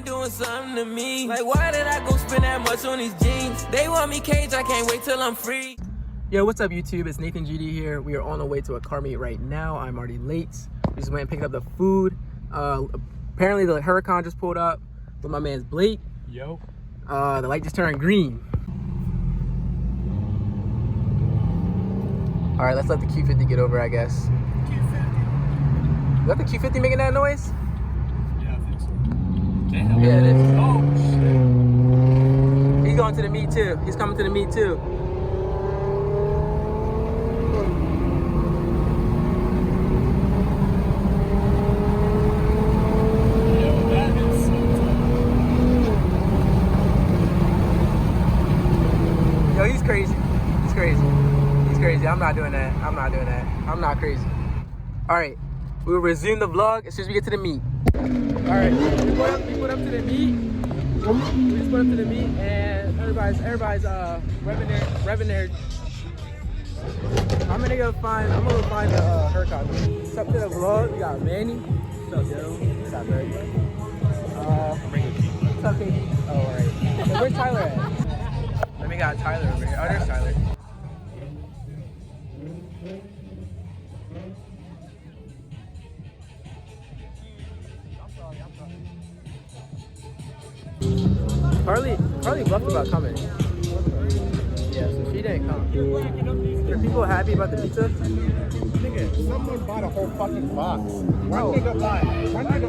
doing something to me. Like, why did I go spend that much on these jeans? They want me caged, I can't wait till I'm free. Yo, what's up YouTube? It's Nathan GD here. We are on our way to a car meet right now. I'm already late. We just went and picked up the food. Apparently the Huracan just pulled up with my man's Blake. Yo. The light just turned green. All right, let's let the Q50 get over, I guess. Q50. Is that the Q50 making that noise? Yeah, I think so. Damn. Yeah, it is. Oh, shit. He's going to the meet too. He's coming to the meet too. Yo, that is so tough. Yo, he's crazy. He's crazy. He's crazy. I'm not doing that. I'm not doing that. I'm not crazy. All right, we will resume the vlog as soon as we get to the meet. All right, we put up to the meet. We just put up to the meet, and everybody's revving their. I'm gonna go find the Huracan. What's up to the vlog? We got Manny. What's up, yo? What's up, Barry? What's up, Katie? Oh, all right. So where's Tyler at? Let me got Tyler over here. Oh, there's Tyler. Harley bluffed about coming. Yeah, so she didn't come. Are people happy about the pizza? Nigga, someone bought a whole fucking box. One nigga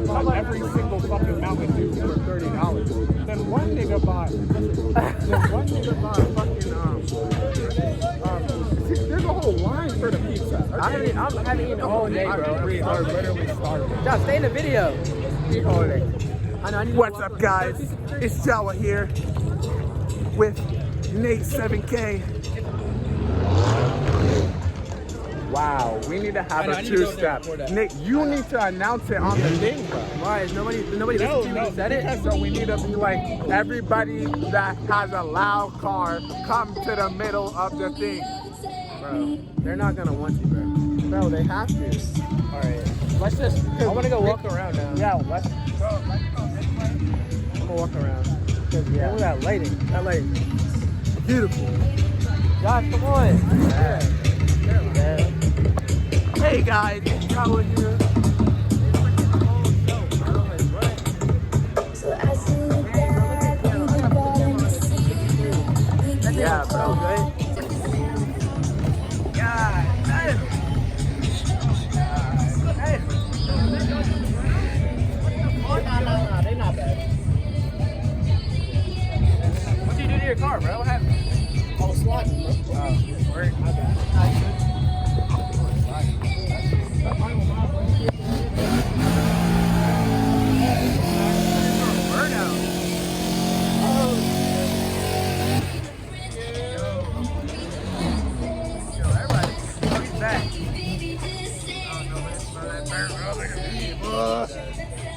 bought every single fucking Mountain Dew for $30. Then one nigga bought fucking there's a whole line for the pizza. I haven't eaten all day, bro. We are literally starving. Josh, stay in the video. Keep holding. I need to What's up, guys? It's Jawa here with Nate 7K. Wow, we need to have a two-step. Nate, you need to announce it on the thing, bro. Why is nobody listening to you when you said it? Because so we need to be like, everybody that has a loud car, come to the middle of the thing. Bro, they're not gonna want you, bro. Bro, they have to. All right, let's just. I want to go walk around now. Yeah, let's go. I'm gonna walk around. Yeah. Look at that lighting. That lighting. Beautiful. Josh, come on. Yeah. Hey guys, it's Jawa here. Yeah, bro, good. Yeah, Nah, they not bad. What you do to your car, bro? What happened? I was sliding, bro. Word. My bad.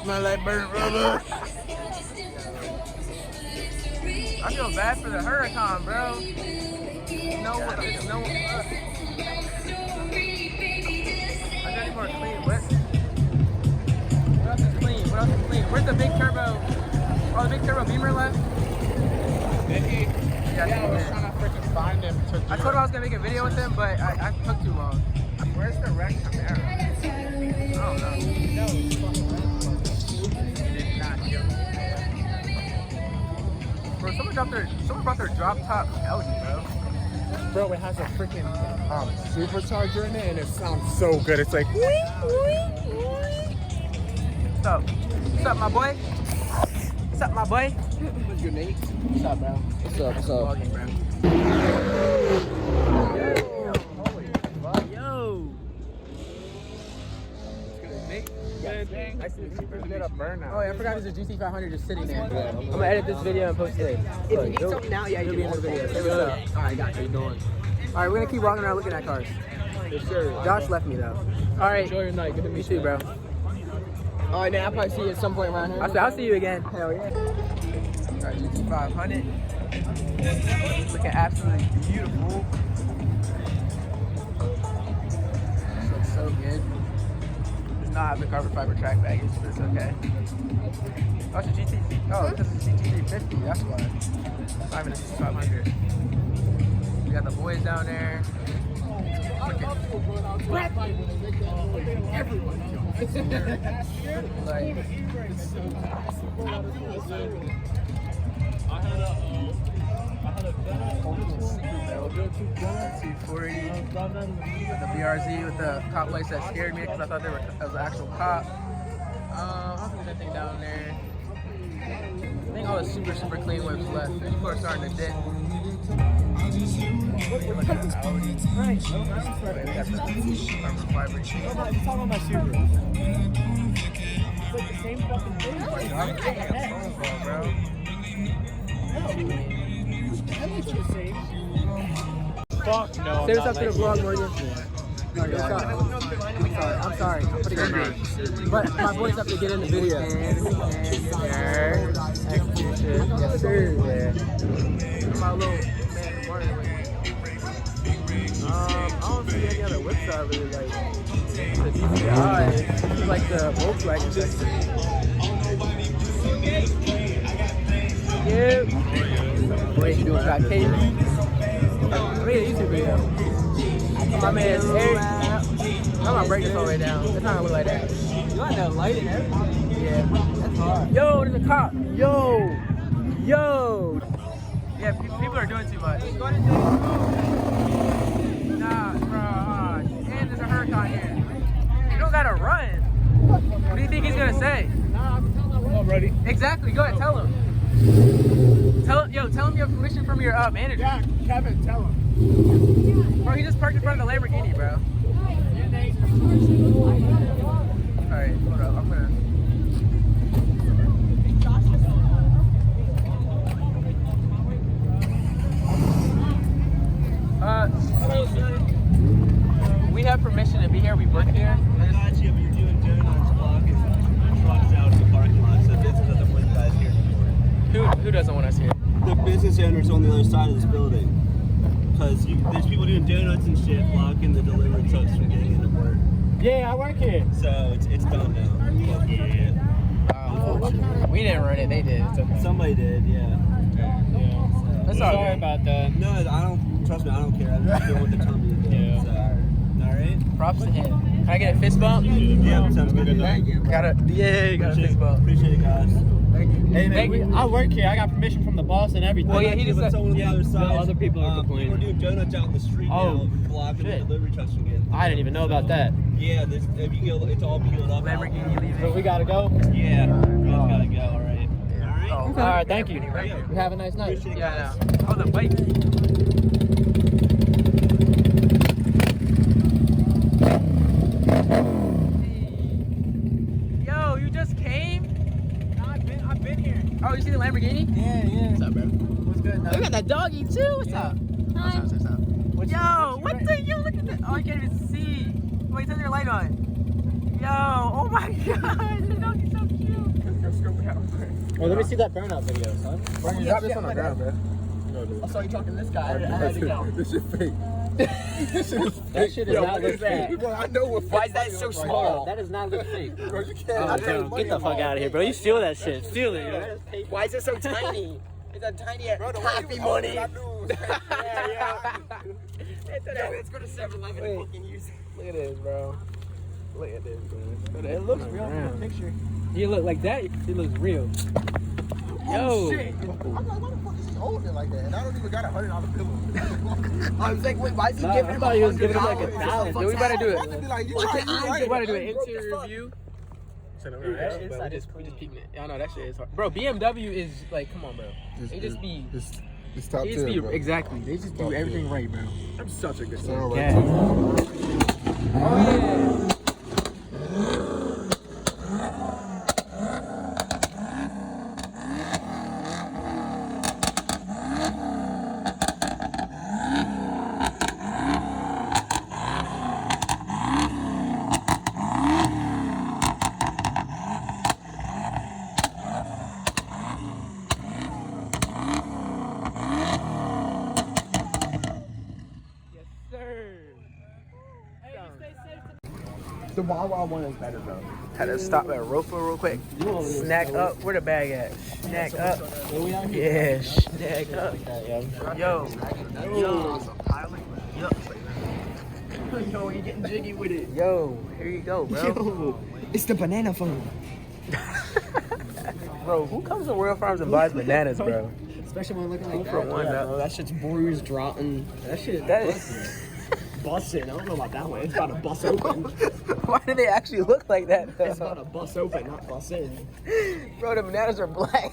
Smell like burnt rubber. I feel bad for the Huracan, bro. No one. I got any more clean. What else is clean? What else is clean? Where's the big turbo? Oh, the big turbo Beamer left? Did he? Yeah, I was trying to freaking find him. I told him I was gonna make a video with him, but I took too long. Where's the wreck Camaro? I don't know. No, it's fucking wreck. Did not kill me. Bro, someone brought their drop top LG, bro. Bro, it has a freaking supercharger in it, and it sounds so good. It's like, What's up? What's up, my boy? What's up, my boy? What's your name? What's up, bro? What's up? What's up? Vlogging, bro. Yo. I see people did a burnout. Oh, yeah, I forgot there's a GT500 just sitting there. I'm gonna edit this video and post it. If you need something now, yeah, It'll be in the video. Say what's up. Alright, got you. All right, we're gonna keep walking around looking at cars. Josh left me though. All right. Enjoy your night. Good to meet You too, bro. Alright, now I'll probably see you at some point around here. I'll see you again. Hell yeah. All right, GT500. Looking absolutely beautiful. This looks so good. not have the carbon fiber track baggage, but it's okay. Oh, it's a GT. Oh, because it's a GT350. That's why. Not even a GT500. We got the boys down there. C40, the BRZ with the cop lights that scared me because I thought it was an actual cop. I don't think there's anything down there. I think all the super clean whips left. People are starting to dip. Look at the Audi. Right. We got the carbon fiber. You're talking about my Subaru. It's like the same fucking thing. I'm getting a phone call, bro. That looks the same. Fuck no. Say what's up to the vlog, Morgan. I'm sorry. I'm pretty good. But my boy's up to get in the video. Execution. Yes, sir. My little man, Martin. I don't see any other whips that I really like. The DCI, it's like the Volkswagen section. Yeah. Boy, you doing track cable? I made a YouTube video. My man's Eric. I'm gonna break this all the way down. It's not gonna look like that. You got that light in there? Yeah. That's hard. Yo, there's a cop. Yo. Yeah, people are doing too much. Nah, bro. And there's a hurricane here. You don't gotta run. What do you think he's gonna say? I'm ready. Exactly. Go ahead, tell him. Tell him you have permission from your manager. Yeah, Kevin, tell him. Bro, he just parked in front of the Lamborghini, bro. Alright, hold up. I'm gonna. We have permission to be here. We work here. Not you, but you're doing donuts, block, and trucks out in the parking lot, so this doesn't want you guys here. Who doesn't want us here? The business owners on the other side of this building. Because there's people doing donuts and shit, blocking the delivery trucks from getting into work. Yeah, I work here. So it's done now. Yeah. We didn't run it. They did. It's okay. Somebody did, yeah. That's all Sorry good. about that. No, I don't, trust me, I don't care. I'm just doing what they're telling me to do. Yeah. So, alright? Props to him. Can I get a fist bump? Yeah, sounds good. Thank you. Got a fist bump. Appreciate it, guys. Thank you. Hey, Thank you. I work here. I got permission from the boss and everything. Well, yeah, he just But said. someone on the other side. other people are complaining. We're doing donuts out in the street Oh, now, blocking shit. the delivery trucks from getting. I didn't even know about that. Yeah, if you go, it's all peeled up. Lamborghini leaving. So we gotta go? Yeah, you guys gotta go, alright. Alright? Oh, Alright, thank you. Thank you. You have a nice night. Appreciate it, Yeah, guys. no. Oh, the bike. Yo, you just came? I've been here. Oh, you see the Lamborghini? Yeah. What's up, bro? What's good? We got that doggy too. What's up? What's up? Yo, what the? Yo, look at that. Oh, I can't even see. Wait, turn your light on. Yo, oh my god, the doggy's so cute. Well, let me see that burnout video, son. Bro, drop this on the ground, bro. I saw you talking to this guy. I had to go. This shit fake. That shit is not look fake. Bro, I know what. Why is that so small? That does not look fake. Bro, you can't. Get the fuck out of here, bro. You steal that shit. Steal it. Why is it so tiny? It's a tiny Bro, the way happy you money. I knew it was fake. Let's go to 7-Eleven and fucking use it. Look at this, bro. Look at this, bro. It looks real from the picture. You look like that. It looks real. Oh, shit. I'm like, why the fuck is he holding it like that? And I don't even got $100 bill. I was like, wait, why is he Nah, giving I him thought he was giving him like $100? $1,000. Dude, we better do What the- it. like, you Why right, can't you I right. get We better do an Broke as interior fuck. review. That shit's not We just peeping it. I know that shit is hard. Bro, BMW is like, come on, bro. They just be. It's top They just 10, be bro. exactly. They just do Top everything 10. right, bro. I'm such a good Sound Yeah. right. Oh yeah. Yes, sir. The Wawa one is better, bro. Had to stop at Rofa real quick. Snack up. Where the bag at? Snack up. Yeah, snack up. Yo. Yo, you getting jiggy with it. Yo, here you go, bro. Yo, it's the banana phone. Bro, who comes to Royal Farms and buys bananas, bro? Especially when looking like that. For one, bro. That shit's bruised, rotten. That is. Busting. I don't know about that one. It's about to bust open. Why do they actually look like that, though? It's about to bust open, not bust in. Bro, the bananas are black.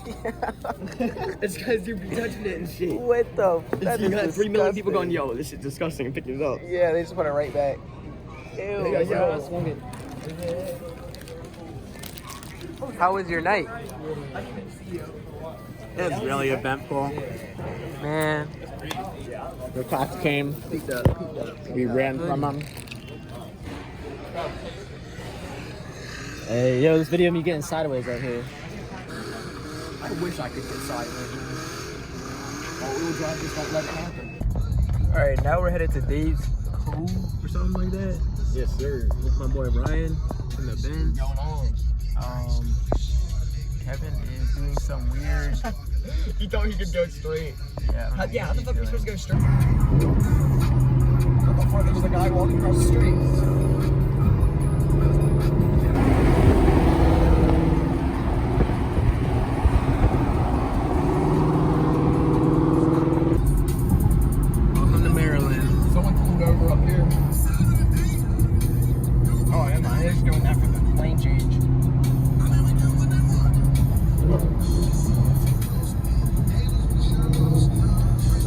It's because you be touching it and shit. What the? That You is got 3 million people disgusting. going, yo, this shit's disgusting, and picking it up. Yeah, they just put it right back. Ew, Yo, bro. swung it. How was your night? It was really eventful. Man. The cops came. We ran from them. Hey, yo, this video of me getting sideways right here. I wish I could get sideways. All-wheel drive just won't let it happen. Alright, now we're headed to Dave's Cove or something like that. Yes, sir. With my boy Ryan in the Benz. Going on. Kevin is doing some weird. He thought he could go straight. Yeah, How the fuck are we supposed to go straight? What the fuck? There's a guy walking across the street. Welcome to Maryland. Someone pulled over up here. Oh, am I? They're just doing that for the lane change.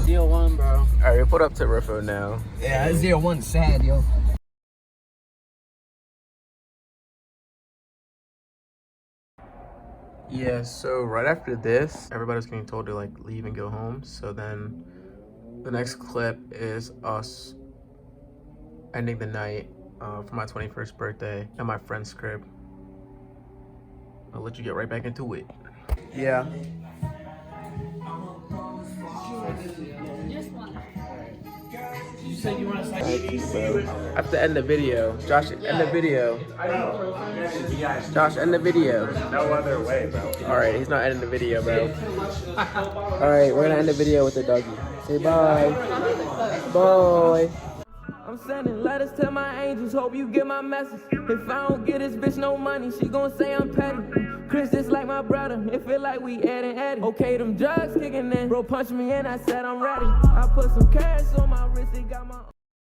Deal 1, bro. Alright, we pulled up to Riffo now. Yeah, this deal 1's sad, yo. Yeah, so right after this, everybody's getting told to like leave and go home. So then the next clip is us ending the night for my 21st birthday at my friend's crib. I'll let you get right back into it. Yeah. I have to end the video. Josh, end the video. Josh, end the video. No other way, bro. Alright, he's not ending the video, bro. Alright, we're gonna end the video with the doggy. Say bye. Bye. I'm sending letters to my angels, hope you get my message. If I don't get this bitch no money, she gon' say I'm petty. Chris just like my brother, it feel like we Ed and Eddie. Okay, them drugs kicking in, bro punch me in, I said I'm ready. I put some cash on my wrist, it got my